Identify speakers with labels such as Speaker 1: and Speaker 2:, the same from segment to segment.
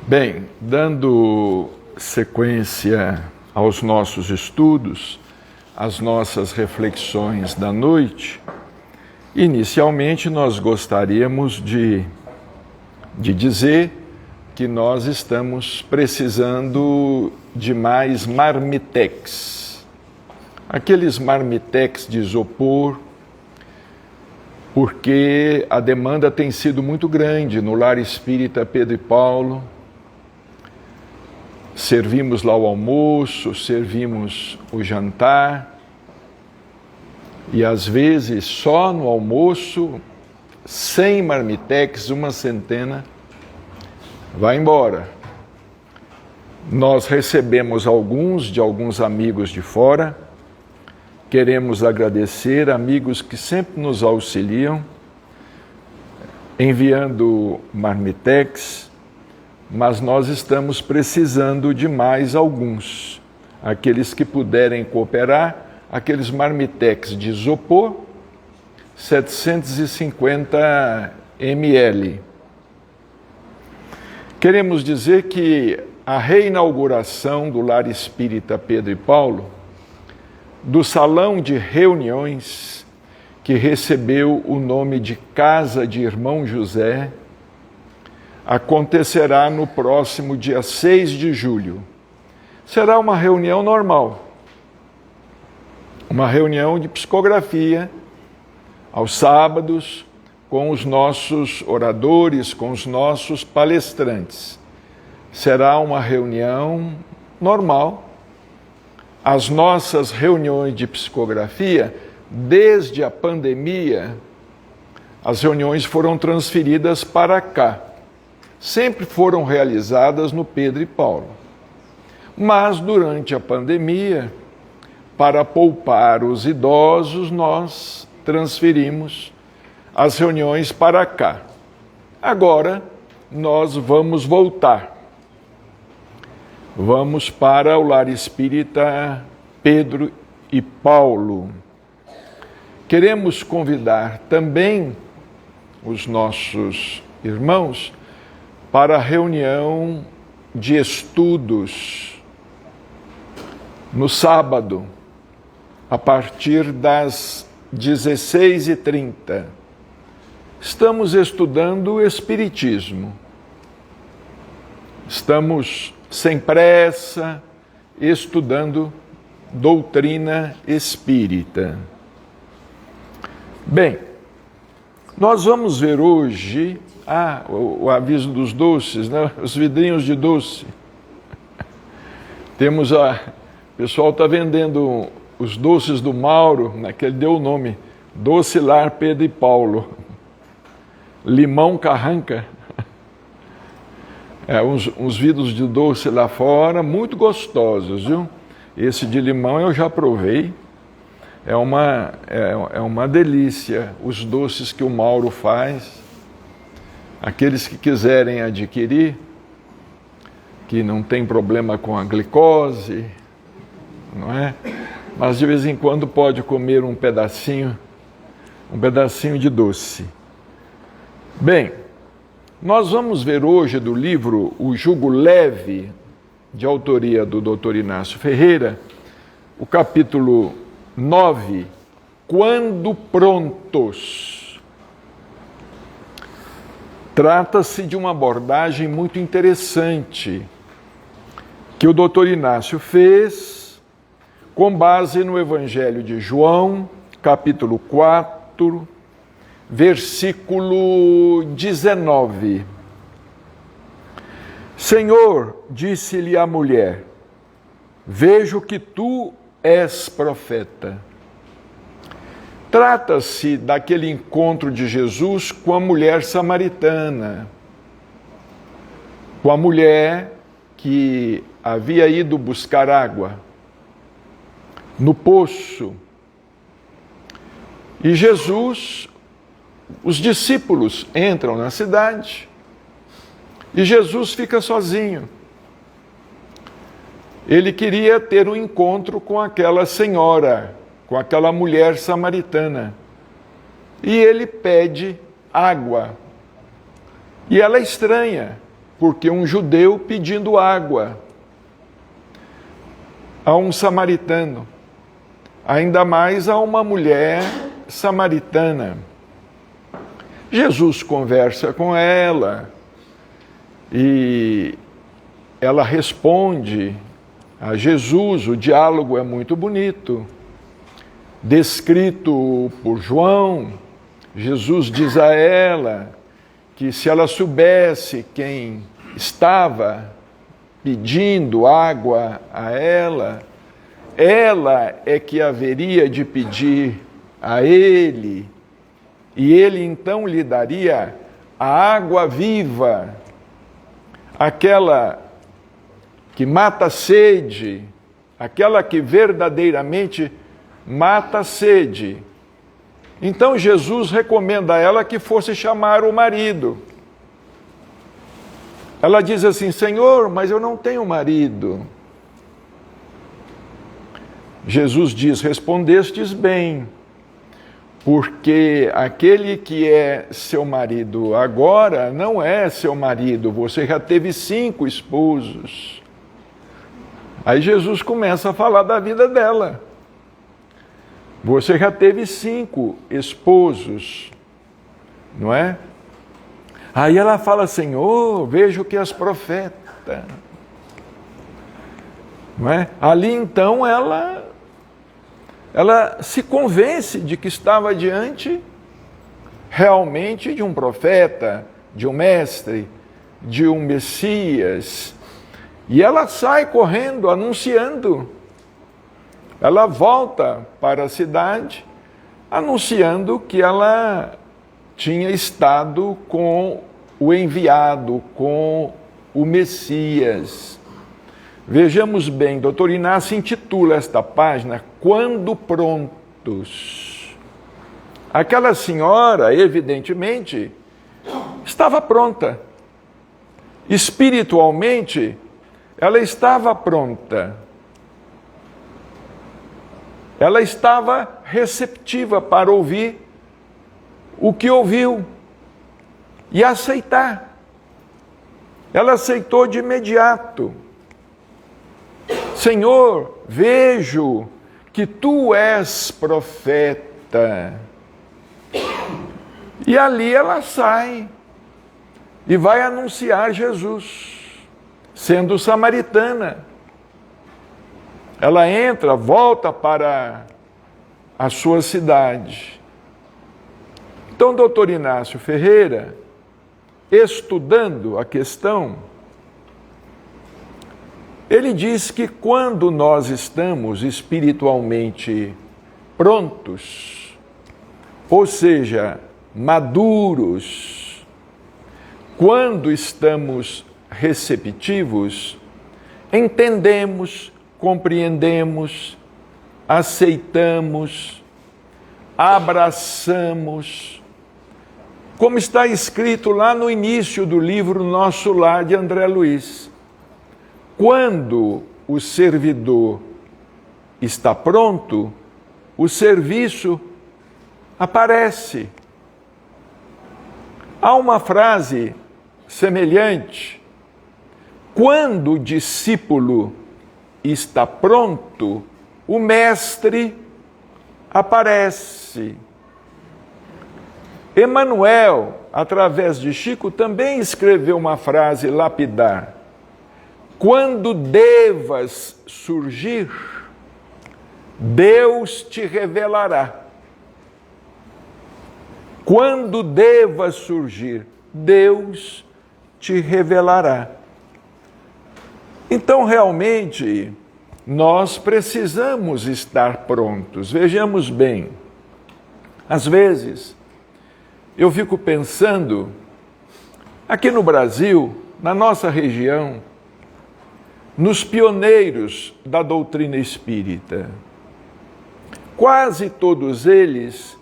Speaker 1: Bem, dando sequência aos nossos estudos, às nossas reflexões da noite, inicialmente nós gostaríamos de dizer que nós estamos precisando de mais marmitex. Aqueles marmitex de isopor, porque a demanda tem sido muito grande no Lar Espírita Pedro e Paulo. Servimos lá o almoço, servimos o jantar, e às vezes só no almoço, 100 marmitex, uma centena, vai embora. Nós recebemos alguns de alguns amigos de fora, queremos agradecer, amigos que sempre nos auxiliam, enviando marmitex, mas nós estamos precisando de mais alguns. Aqueles que puderem cooperar, aqueles marmitex de isopor, 750 ml. Queremos dizer que a reinauguração do Lar Espírita Pedro e Paulo, do salão de reuniões, que recebeu o nome de Casa de Irmão José, acontecerá no próximo dia 6 de julho. Será uma reunião normal, uma reunião de psicografia, aos sábados, com os nossos oradores, com os nossos palestrantes. Será uma reunião normal. As nossas reuniões de psicografia, desde a pandemia, as reuniões foram transferidas para cá. Sempre foram realizadas no Pedro e Paulo. Mas, durante a pandemia, para poupar os idosos, nós transferimos as reuniões para cá. Agora, nós vamos voltar. Vamos para o Lar Espírita Pedro e Paulo. Queremos convidar também os nossos irmãos para a reunião de estudos no sábado, a partir das 16h30. Estamos estudando o Espiritismo. Estamos sem pressa, estudando doutrina espírita. Bem, nós vamos ver hoje o aviso dos doces, né? Os vidrinhos de doce. Temos o pessoal está vendendo os doces do Mauro, né, que ele deu o nome, Doce Lar Pedro e Paulo. Limão carranca. Uns vidros de doce lá fora, muito gostosos, viu? Esse de limão eu já provei. É uma delícia os doces que o Mauro faz. Aqueles que quiserem adquirir, que não tem problema com a glicose, não é? Mas de vez em quando pode comer um pedacinho de doce. Bem, nós vamos ver hoje do livro O Jugo Leve, de autoria do Dr. Inácio Ferreira, o capítulo 9, Quando Prontos. Trata-se de uma abordagem muito interessante que o Dr. Inácio fez com base no Evangelho de João, capítulo 4, versículo 19. Senhor, disse-lhe a mulher, vejo que tu és profeta. Trata-se daquele encontro de Jesus com a mulher samaritana, com a mulher que havia ido buscar água no poço. E Jesus, os discípulos entram na cidade e Jesus fica sozinho. Ele queria ter um encontro com aquela senhora, com aquela mulher samaritana. E ele pede água. E ela estranha. porque um judeu pedindo água a um samaritano, ainda mais a uma mulher samaritana. Jesus conversa com ela e ela responde a Jesus. O diálogo é muito bonito, descrito por João. Jesus diz a ela que se ela soubesse quem estava pedindo água a ela é que haveria de pedir a ele, e ele então lhe daria a água viva, aquela que mata a sede, aquela que verdadeiramente mata a sede. Então Jesus recomenda a ela que fosse chamar o marido. Ela diz assim: Senhor, mas eu não tenho marido. Jesus diz: respondestes bem, porque aquele que é seu marido agora não é seu marido, você já teve 5 esposos. Aí Jesus começa a falar da vida dela. Você já teve 5 esposos, não é? Aí ela fala: Senhor, vejo que és profeta. Não é? Ali então ela se convence de que estava diante realmente de um profeta, de um mestre, de um Messias. E ela sai correndo, anunciando. Ela volta para a cidade, anunciando que ela tinha estado com o enviado, com o Messias. Vejamos bem, Dr. Inácio intitula esta página Quando Prontos. Aquela senhora, evidentemente, estava pronta. Espiritualmente, ela estava pronta. Ela estava receptiva para ouvir o que ouviu e aceitar. Ela aceitou de imediato. Senhor, vejo que tu és profeta. E ali ela sai e vai anunciar Jesus, sendo samaritana. Ela entra, volta para a sua cidade. Então, doutor Inácio Ferreira, estudando a questão, ele diz que quando nós estamos espiritualmente prontos, ou seja, maduros, quando estamos receptivos, entendemos, compreendemos, aceitamos, abraçamos, como está escrito lá no início do livro Nosso Lar, de André Luiz. Quando o servidor está pronto, o serviço aparece. Há uma frase semelhante: quando o discípulo está pronto, o mestre aparece. Emmanuel, através de Chico, também escreveu uma frase lapidar: quando devas surgir, Deus te revelará. Quando devas surgir, Deus te revelará. Então, realmente, nós precisamos estar prontos. Vejamos bem, às vezes, eu fico pensando, aqui no Brasil, na nossa região, nos pioneiros da doutrina espírita. Quase todos eles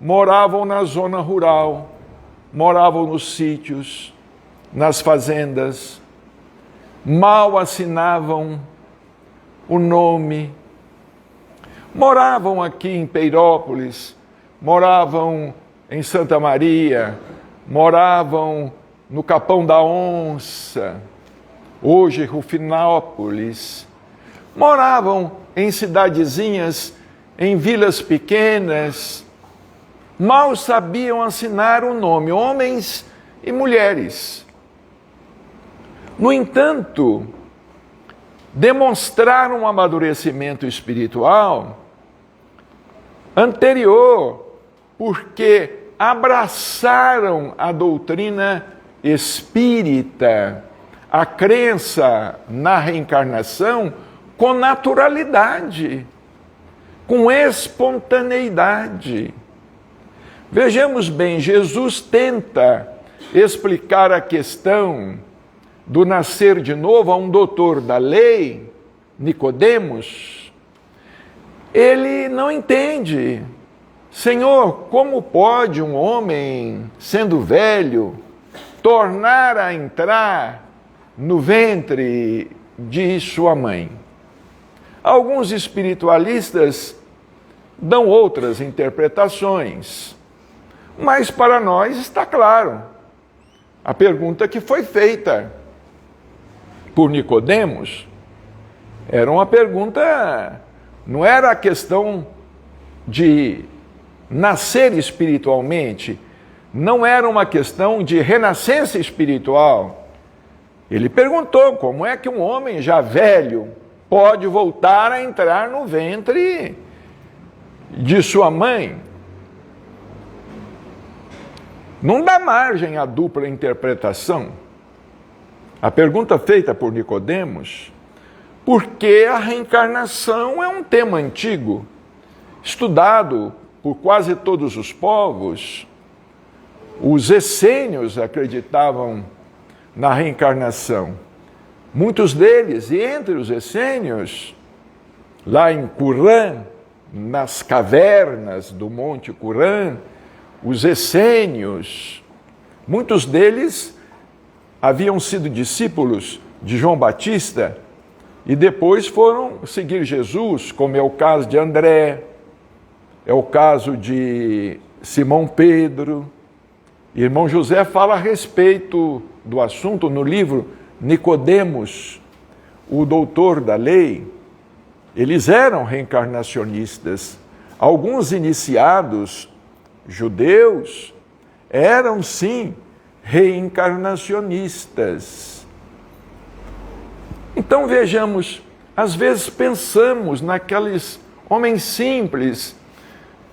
Speaker 1: moravam na zona rural, moravam nos sítios, nas fazendas, mal assinavam o nome, moravam aqui em Peirópolis, moravam em Santa Maria, moravam no Capão da Onça, hoje Rufinópolis, moravam em cidadezinhas, em vilas pequenas, mal sabiam assinar o nome, homens e mulheres. No entanto, demonstraram um amadurecimento espiritual anterior, porque abraçaram a doutrina espírita, a crença na reencarnação com naturalidade, com espontaneidade. Vejamos bem, Jesus tenta explicar a questão do nascer de novo a um doutor da lei, Nicodemos. Ele não entende. Senhor, como pode um homem, sendo velho, tornar a entrar no ventre de sua mãe? Alguns espiritualistas dão outras interpretações, mas para nós está claro a pergunta que foi feita por Nicodemos. Era uma pergunta, não era a questão de nascer espiritualmente, não era uma questão de renascença espiritual. Ele perguntou como é que um homem já velho pode voltar a entrar no ventre de sua mãe. Não dá margem à dupla interpretação. A pergunta feita por Nicodemos, porque a reencarnação é um tema antigo, estudado por quase todos os povos. Os essênios acreditavam na reencarnação. Muitos deles, e entre os essênios, lá em Qumran, nas cavernas do Monte Qumran, os essênios, muitos deles haviam sido discípulos de João Batista e depois foram seguir Jesus, como é o caso de André, é o caso de Simão Pedro. Irmão José fala a respeito do assunto no livro Nicodemos, o doutor da lei. Eles eram reencarnacionistas. Alguns iniciados judeus eram, sim, reencarnacionistas. Então vejamos, às vezes pensamos naqueles homens simples.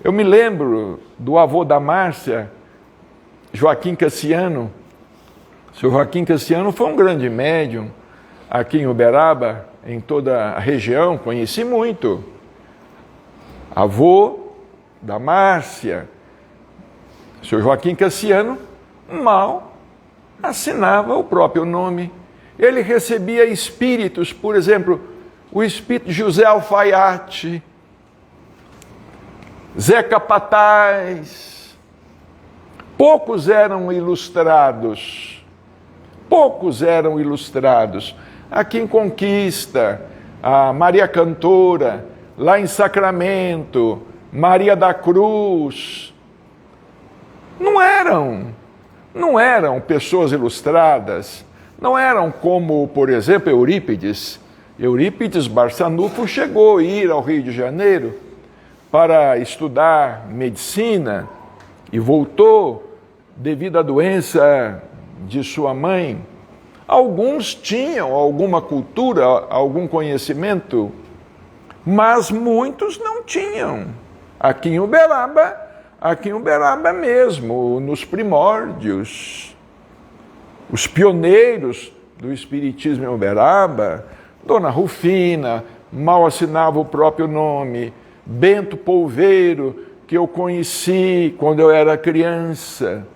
Speaker 1: Eu me lembro do avô da Márcia, Joaquim Cassiano. O senhor Joaquim Cassiano foi um grande médium aqui em Uberaba, em toda a região, conheci muito. Avô da Márcia, o senhor Joaquim Cassiano, mal assinava o próprio nome. Ele recebia espíritos, por exemplo, o espírito de José Alfaiate, Zé Capataz. Poucos eram ilustrados. Aqui em Conquista, a Maria Cantora, lá em Sacramento, Maria da Cruz. Não eram pessoas ilustradas, não eram como, por exemplo, Eurípides. Eurípides Barçanufo chegou a ir ao Rio de Janeiro para estudar medicina e voltou devido à doença de sua mãe. Alguns tinham alguma cultura, algum conhecimento, mas muitos não tinham. Aqui em Uberaba mesmo, nos primórdios, os pioneiros do espiritismo em Uberaba, Dona Rufina, mal assinava o próprio nome, Bento Polveiro, que eu conheci quando eu era criança,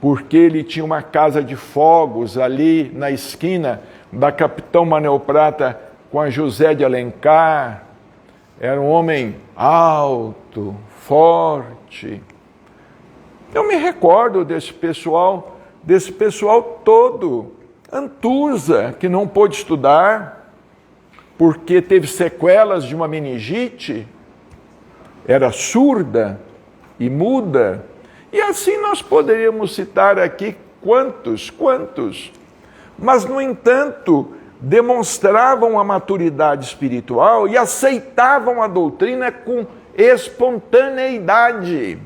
Speaker 1: porque ele tinha uma casa de fogos ali na esquina da Capitão Manuel Prata com a José de Alencar. Era um homem alto, forte. Eu me recordo desse pessoal todo. Antusa, que não pôde estudar porque teve sequelas de uma meningite, era surda e muda. E assim nós poderíamos citar aqui Quantos? Mas, no entanto, demonstravam a maturidade espiritual e aceitavam a doutrina com espontaneidade,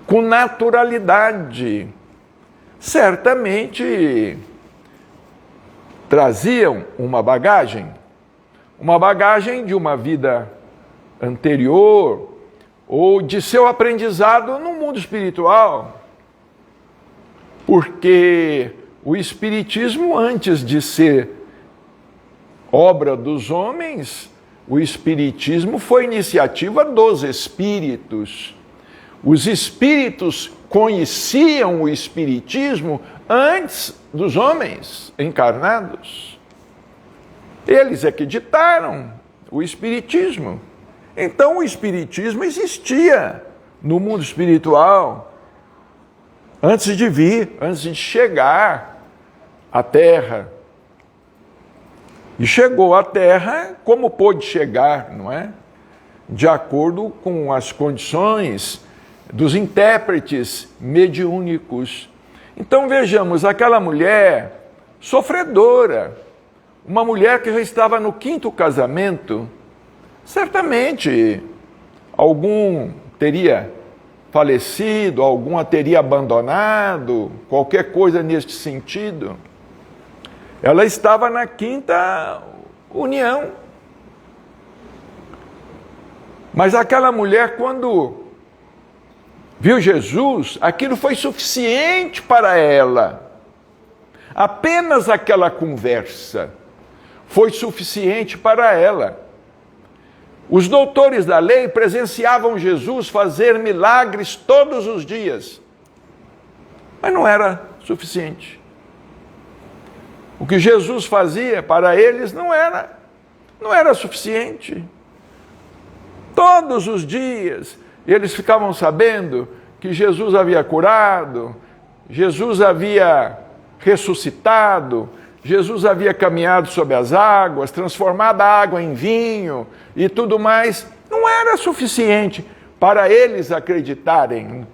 Speaker 1: com naturalidade. Certamente traziam uma bagagem de uma vida anterior ou de seu aprendizado no mundo espiritual. Porque o Espiritismo, antes de ser obra dos homens, o Espiritismo foi iniciativa dos espíritos. Os espíritos conheciam o Espiritismo antes dos homens encarnados. Eles é que ditaram o Espiritismo. Então o Espiritismo existia no mundo espiritual antes de vir, antes de chegar à Terra. E chegou à Terra como pôde chegar, não é? De acordo com as condições dos intérpretes mediúnicos. Então vejamos, aquela mulher sofredora, uma mulher que já estava no 5º casamento, certamente algum teria falecido, alguma teria abandonado, qualquer coisa neste sentido. Ela estava na 5ª união. Mas aquela mulher, quando viu Jesus, aquilo foi suficiente para ela. Apenas aquela conversa foi suficiente para ela. Os doutores da lei presenciavam Jesus fazer milagres todos os dias, mas não era suficiente. O que Jesus fazia para eles não era suficiente. Todos os dias eles ficavam sabendo que Jesus havia curado, Jesus havia ressuscitado, Jesus havia caminhado sobre as águas, transformado a água em vinho e tudo mais. Não era suficiente para eles acreditarem,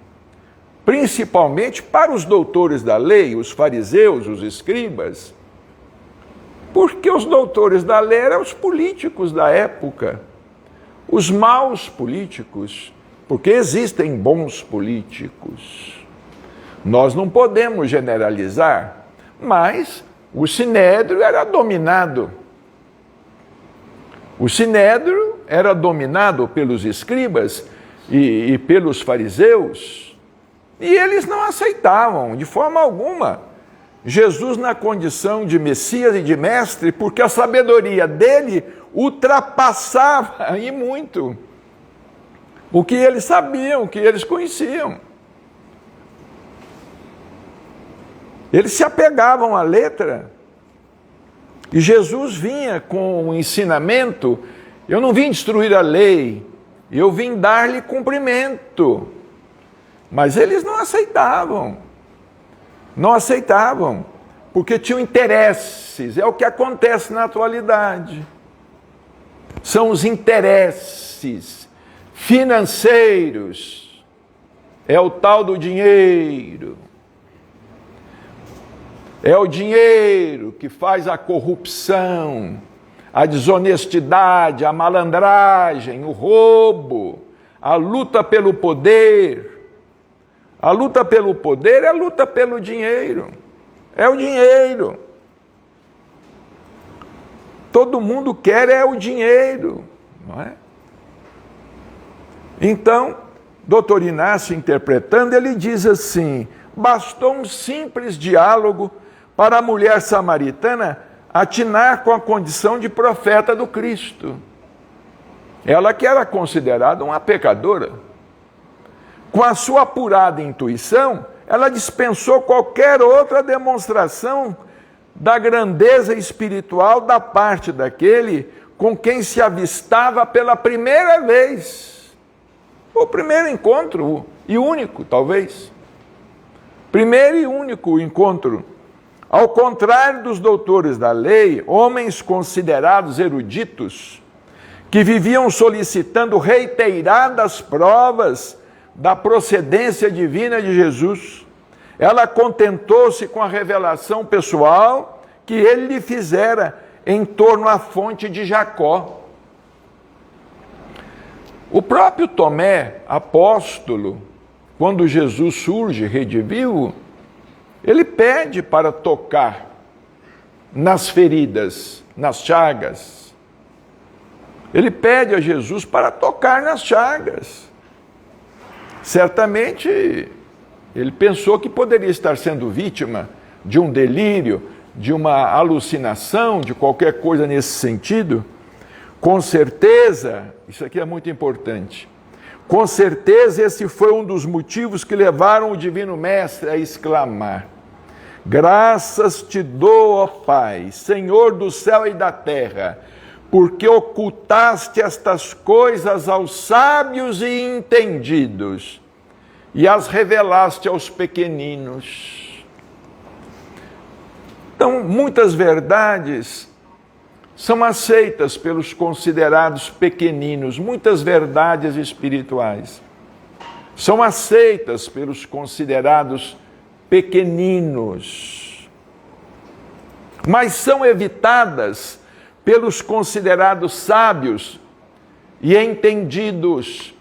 Speaker 1: principalmente para os doutores da lei, os fariseus, os escribas, porque os doutores da lei eram os políticos da época, os maus políticos, porque existem bons políticos. Nós não podemos generalizar, mas o Sinédrio era dominado. O Sinédrio era dominado pelos escribas e pelos fariseus, e eles não aceitavam de forma alguma Jesus na condição de Messias e de mestre, porque a sabedoria dele ultrapassava e muito o que eles sabiam, o que eles conheciam. Eles se apegavam à letra. E Jesus vinha com o ensinamento: eu não vim destruir a lei, eu vim dar-lhe cumprimento. Mas eles não aceitavam. Não aceitavam, porque tinham interesses. É o que acontece na atualidade. São os interesses financeiros. É o tal do dinheiro. É o dinheiro que faz a corrupção, a desonestidade, a malandragem, o roubo, a luta pelo poder. A luta pelo poder é a luta pelo dinheiro. É o dinheiro. Todo mundo quer o dinheiro, não é? Então, Dr. Inácio, interpretando, ele diz assim: bastou um simples diálogo para a mulher samaritana atinar com a condição de profeta do Cristo. Ela que era considerada uma pecadora. Com a sua apurada intuição, ela dispensou qualquer outra demonstração da grandeza espiritual da parte daquele com quem se avistava pela primeira vez. O primeiro encontro, e único, talvez. Primeiro e único encontro. Ao contrário dos doutores da lei, homens considerados eruditos, que viviam solicitando reiteradas provas da procedência divina de Jesus, Ela contentou-se com a revelação pessoal que ele lhe fizera em torno à fonte de Jacó. O próprio Tomé, apóstolo, quando Jesus surge, redivivo, ele pede para tocar nas feridas, nas chagas. Ele pede a Jesus para tocar nas chagas. Certamente, ele pensou que poderia estar sendo vítima de um delírio, de uma alucinação, de qualquer coisa nesse sentido. Com certeza, isso aqui é muito importante, com certeza esse foi um dos motivos que levaram o Divino Mestre a exclamar: graças te dou, ó Pai, Senhor do céu e da terra, porque ocultaste estas coisas aos sábios e entendidos e as revelaste aos pequeninos. Então, muitas verdades são aceitas pelos considerados pequeninos, muitas verdades espirituais são aceitas pelos considerados pequeninos, mas são evitadas pelos considerados sábios e entendidos,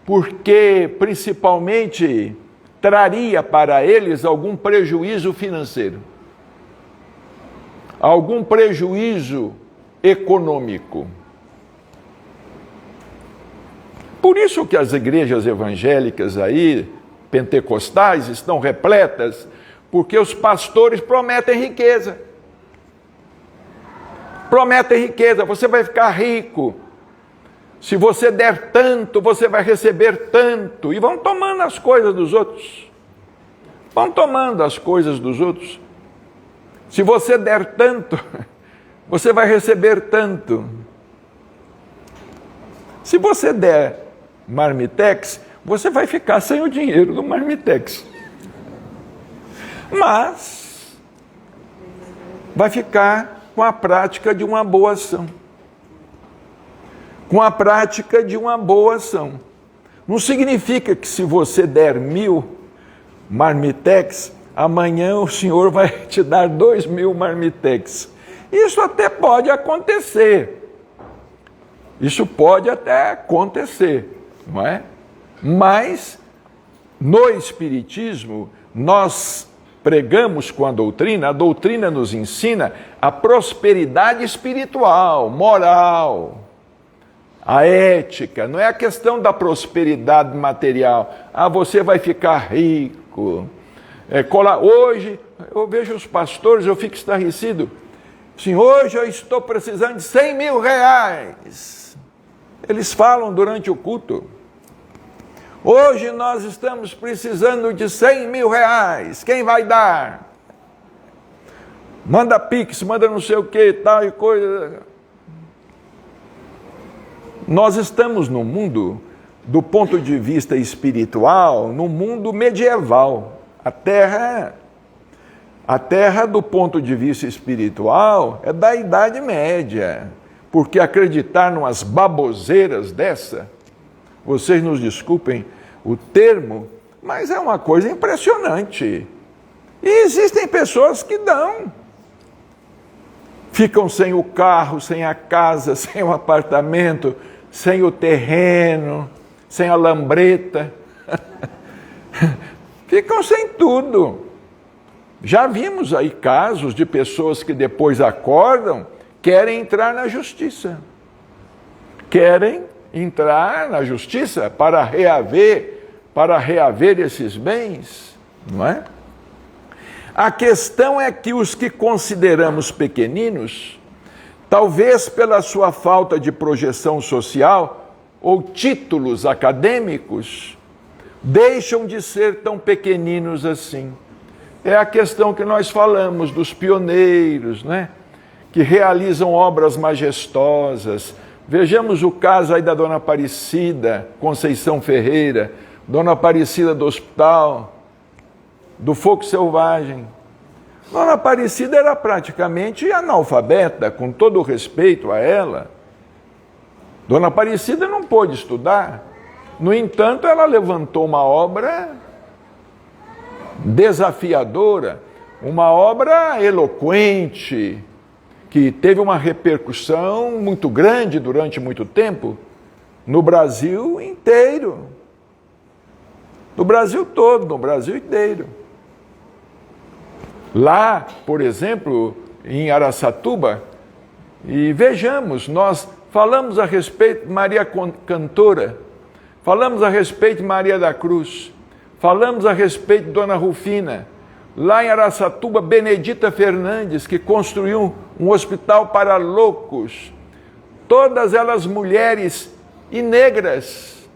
Speaker 1: porque principalmente traria para eles algum prejuízo financeiro, algum prejuízo econômico. Por isso que as igrejas evangélicas aí, pentecostais, estão repletas, porque os pastores prometem riqueza. Prometem riqueza, você vai ficar rico. Se você der tanto, você vai receber tanto. E vão tomando as coisas dos outros. Vão tomando as coisas dos outros. Se você der tanto, você vai receber tanto. Se você der marmitex, você vai ficar sem o dinheiro do marmitex. Mas vai ficar com a prática de uma boa ação. Com a prática de uma boa ação. Não significa que se você der 1000 marmitex, amanhã o Senhor vai te dar 2000 marmitex. Isso até pode acontecer. Isso pode até acontecer, não é? Mas, no Espiritismo, nós pregamos com a doutrina nos ensina a prosperidade espiritual, moral, a ética. Não é a questão da prosperidade material. Ah, você vai ficar rico. Hoje, eu vejo os pastores, eu fico estarrecido. Sim, hoje eu estou precisando de 100 mil reais. Eles falam durante o culto. Hoje nós estamos precisando de 100 mil reais. Quem vai dar? Manda Pix, manda não sei o que, tal e coisa. Nós estamos no mundo, do ponto de vista espiritual, no mundo medieval. A Terra, do ponto de vista espiritual, é da Idade Média. Porque acreditar numas baboseiras dessa, vocês nos desculpem o termo, mas é uma coisa impressionante. E existem pessoas que dão. Ficam sem o carro, sem a casa, sem o apartamento, sem o terreno, sem a lambreta. Ficam sem tudo. Já vimos aí casos de pessoas que depois acordam, querem entrar na justiça. Querem entrar na justiça para reaver esses bens, não é? A questão é que os que consideramos pequeninos, talvez pela sua falta de projeção social ou títulos acadêmicos, deixam de ser tão pequeninos assim. É a questão que nós falamos dos pioneiros, né? Que realizam obras majestosas. Vejamos o caso aí da Dona Aparecida Conceição Ferreira, Dona Aparecida do Hospital, do Fogo Selvagem. Dona Aparecida era praticamente analfabeta, com todo o respeito a ela. Dona Aparecida não pôde estudar. No entanto, ela levantou uma obra desafiadora, uma obra eloquente, que teve uma repercussão muito grande durante muito tempo, no Brasil inteiro. No Brasil todo, no Brasil inteiro. Lá, por exemplo, em Araçatuba, e vejamos, nós falamos a respeito de Maria Cantora, falamos a respeito de Maria da Cruz, falamos a respeito de Dona Rufina. Lá em Araçatuba, Benedita Fernandes, que construiu um hospital para loucos. Todas elas mulheres e negras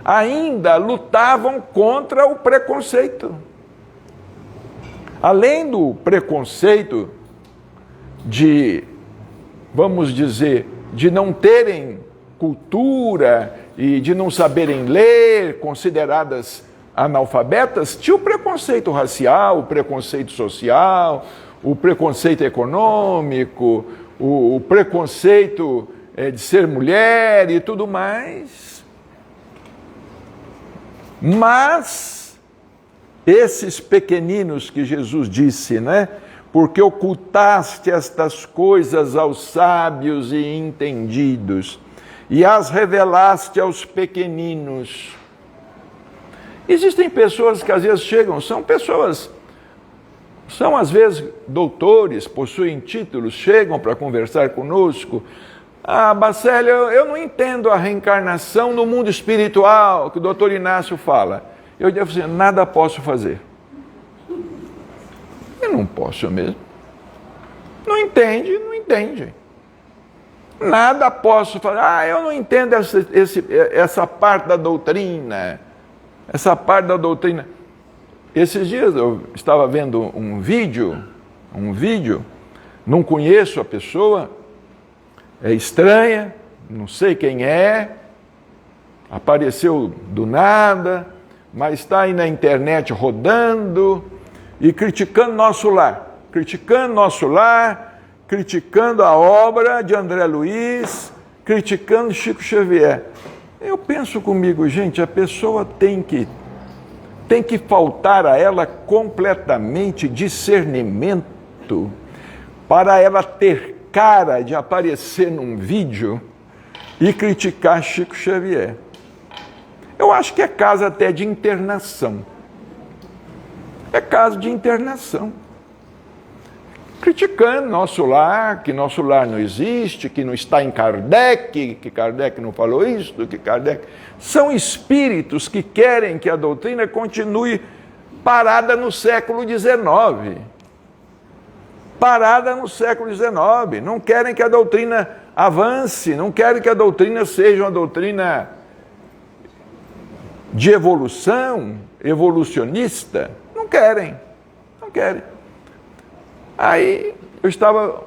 Speaker 1: ainda lutavam contra o preconceito. Além do preconceito de, vamos dizer, de não terem cultura e de não saberem ler, consideradas analfabetas, tinha o preconceito racial, o preconceito social, o preconceito econômico, o preconceito de ser mulher e tudo mais. Mas esses pequeninos que Jesus disse, né? Porque ocultaste estas coisas aos sábios e entendidos e as revelaste aos pequeninos. Existem pessoas que às vezes chegam, são às vezes doutores, possuem títulos, chegam para conversar conosco. Ah, Bacélia, eu não entendo a reencarnação no mundo espiritual que o doutor Inácio fala. Eu devo dizer, nada posso fazer. Eu não posso mesmo. Não entende, não entende. Nada posso fazer. Ah, eu não entendo essa parte da doutrina. Essa parte da doutrina. Esses dias eu estava vendo um vídeo, não conheço a pessoa, é estranha, não sei quem é, apareceu do nada, mas está aí na internet rodando e criticando nosso lar, criticando a obra de André Luiz, criticando Chico Xavier. Eu penso comigo, gente, a pessoa tem que faltar a ela completamente discernimento para ela ter cara de aparecer num vídeo e criticar Chico Xavier. Eu acho que é caso até de internação. É caso de internação. Criticando nosso lar, que nosso lar não existe, que não está em Kardec, que Kardec não falou isso, que Kardec... São espíritos que querem que a doutrina continue parada no século XIX. Parada no século XIX. Não querem que a doutrina avance, não querem que a doutrina seja uma doutrina de evolução, evolucionista. Não querem. Aí eu estava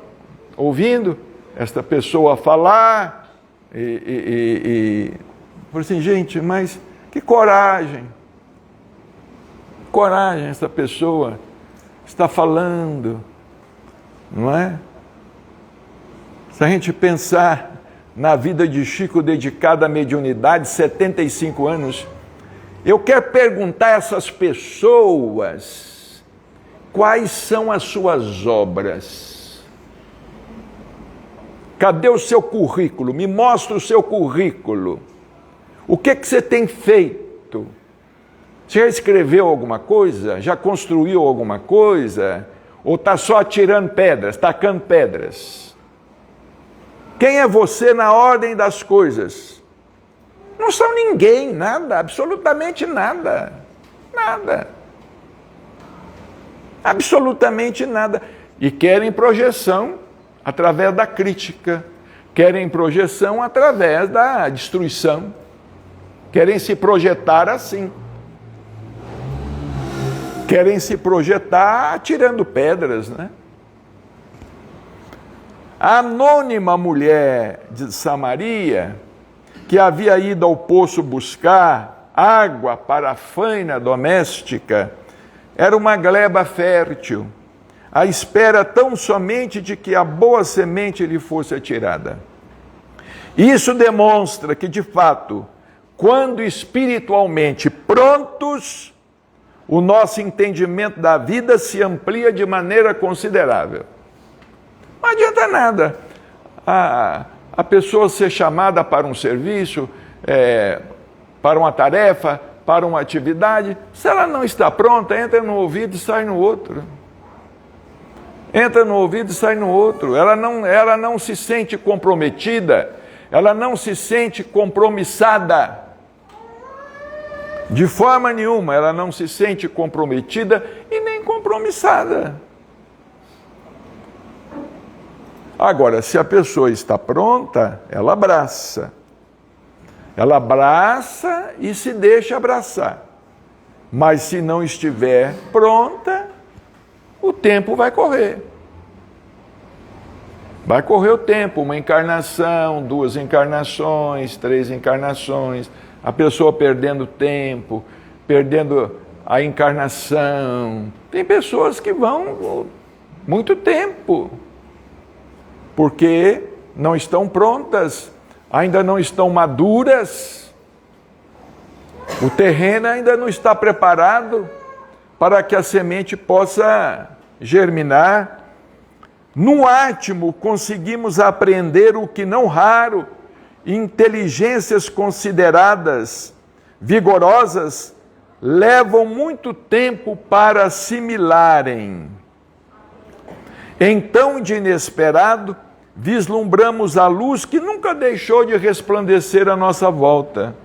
Speaker 1: ouvindo esta pessoa falar e falei assim, gente, mas que coragem essa pessoa está falando, não é? Se a gente pensar na vida de Chico dedicada à mediunidade, 75 anos, eu quero perguntar a essas pessoas quais são as suas obras. Cadê o seu currículo? Me mostra o seu currículo. O que você tem feito? Você já escreveu alguma coisa? Já construiu alguma coisa? Ou está só atirando pedras, tacando pedras? Quem é você na ordem das coisas? Não são ninguém, nada, absolutamente nada. Nada. Absolutamente nada. E querem projeção através da crítica, querem projeção através da destruição, querem se projetar assim. Querem se projetar atirando pedras, né? A anônima mulher de Samaria, que havia ido ao poço buscar água para a faina doméstica, era uma gleba fértil, à espera tão somente de que a boa semente lhe fosse atirada. Isso demonstra que, de fato, quando espiritualmente prontos, o nosso entendimento da vida se amplia de maneira considerável. Não adianta nada a pessoa ser chamada para um serviço, para uma tarefa, para uma atividade. Se ela não está pronta, entra no ouvido e sai no outro. Entra no ouvido e sai no outro. Ela não se sente comprometida, ela não se sente compromissada. De forma nenhuma, ela não se sente comprometida e nem compromissada. Agora, se a pessoa está pronta, ela abraça. Ela abraça e se deixa abraçar. Mas se não estiver pronta, o tempo vai correr. Vai correr o tempo, uma encarnação, 2 encarnações, 3 encarnações, a pessoa perdendo tempo, perdendo a encarnação. Tem pessoas que vão muito tempo, porque não estão prontas, ainda não estão maduras, o terreno ainda não está preparado para que a semente possa germinar. No átimo conseguimos aprender o que não raro, inteligências consideradas vigorosas levam muito tempo para assimilarem. Então, de inesperado, vislumbramos a luz que nunca deixou de resplandecer à nossa volta.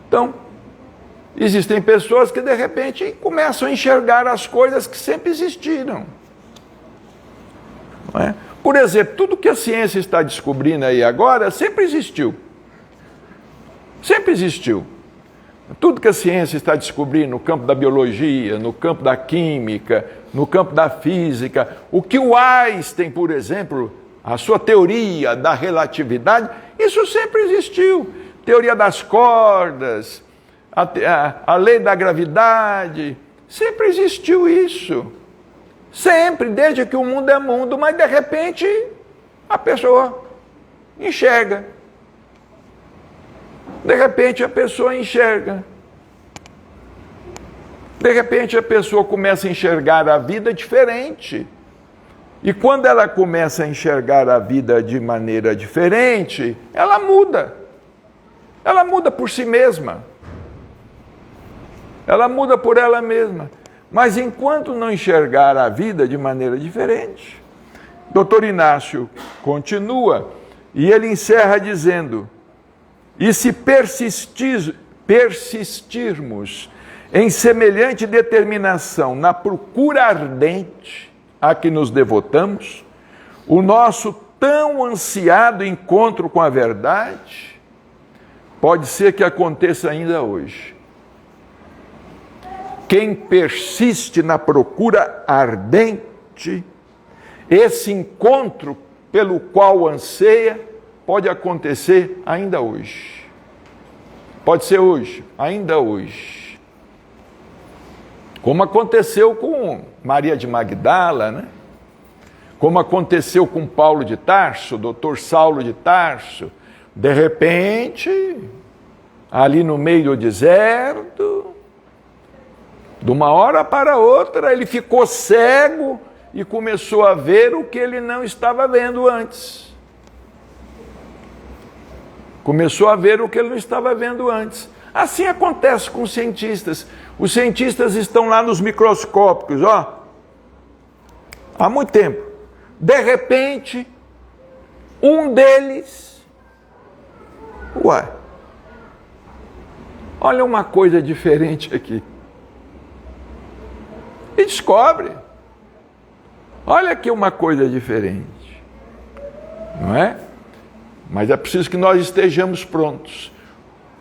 Speaker 1: Então, existem pessoas que de repente começam a enxergar as coisas que sempre existiram. Não é? Por exemplo, tudo que a ciência está descobrindo aí agora sempre existiu. Sempre existiu. Tudo que a ciência está descobrindo no campo da biologia, no campo da química, no campo da física, o que o Einstein, por exemplo, a sua teoria da relatividade, isso sempre existiu. Teoria das cordas, a lei da gravidade, sempre existiu isso. Sempre, desde que o mundo é mundo, mas de repente a pessoa enxerga. De repente a pessoa enxerga. De repente a pessoa começa a enxergar a vida diferente. E quando ela começa a enxergar a vida de maneira diferente, ela muda. Ela muda por si mesma. Ela muda por ela mesma. Mas enquanto não enxergar a vida de maneira diferente, Dr. Inácio continua e ele encerra dizendo: e se persistirmos em semelhante determinação na procura ardente a que nos devotamos, o nosso tão ansiado encontro com a verdade pode ser que aconteça ainda hoje. Quem persiste na procura ardente, esse encontro pelo qual anseia, pode acontecer ainda hoje. Pode ser hoje, ainda hoje. Como aconteceu com Maria de Magdala, né? Como aconteceu com Paulo de Tarso, doutor Saulo de Tarso. De repente, ali no meio do deserto, de uma hora para outra, ele ficou cego e começou a ver o que ele não estava vendo antes. Começou a ver o que ele não estava vendo antes. Assim acontece com os cientistas. Os cientistas estão lá nos microscópicos, ó, há muito tempo. De repente, um deles, olha uma coisa diferente aqui. E descobre. Olha aqui uma coisa diferente. Não é? Mas é preciso que nós estejamos prontos.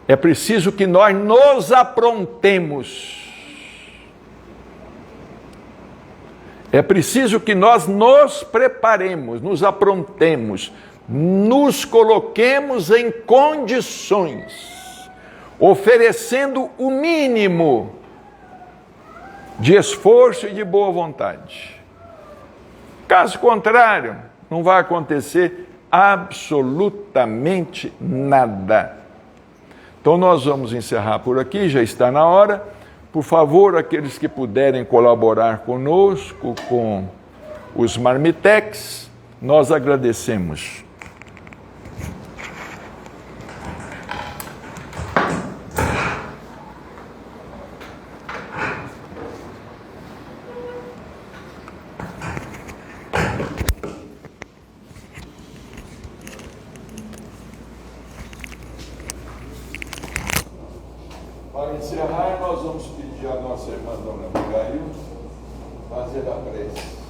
Speaker 1: É preciso que nós nos aprontemos. É preciso que nós nos preparemos, nos aprontemos, nos coloquemos em condições, oferecendo o mínimo de esforço e de boa vontade. Caso contrário, não vai acontecer absolutamente nada. Então nós vamos encerrar por aqui, já está na hora. Por favor, aqueles que puderem colaborar conosco com os marmitex, nós agradecemos. Para encerrar, nós vamos pedir à nossa irmã Dona Abigail fazer a prece.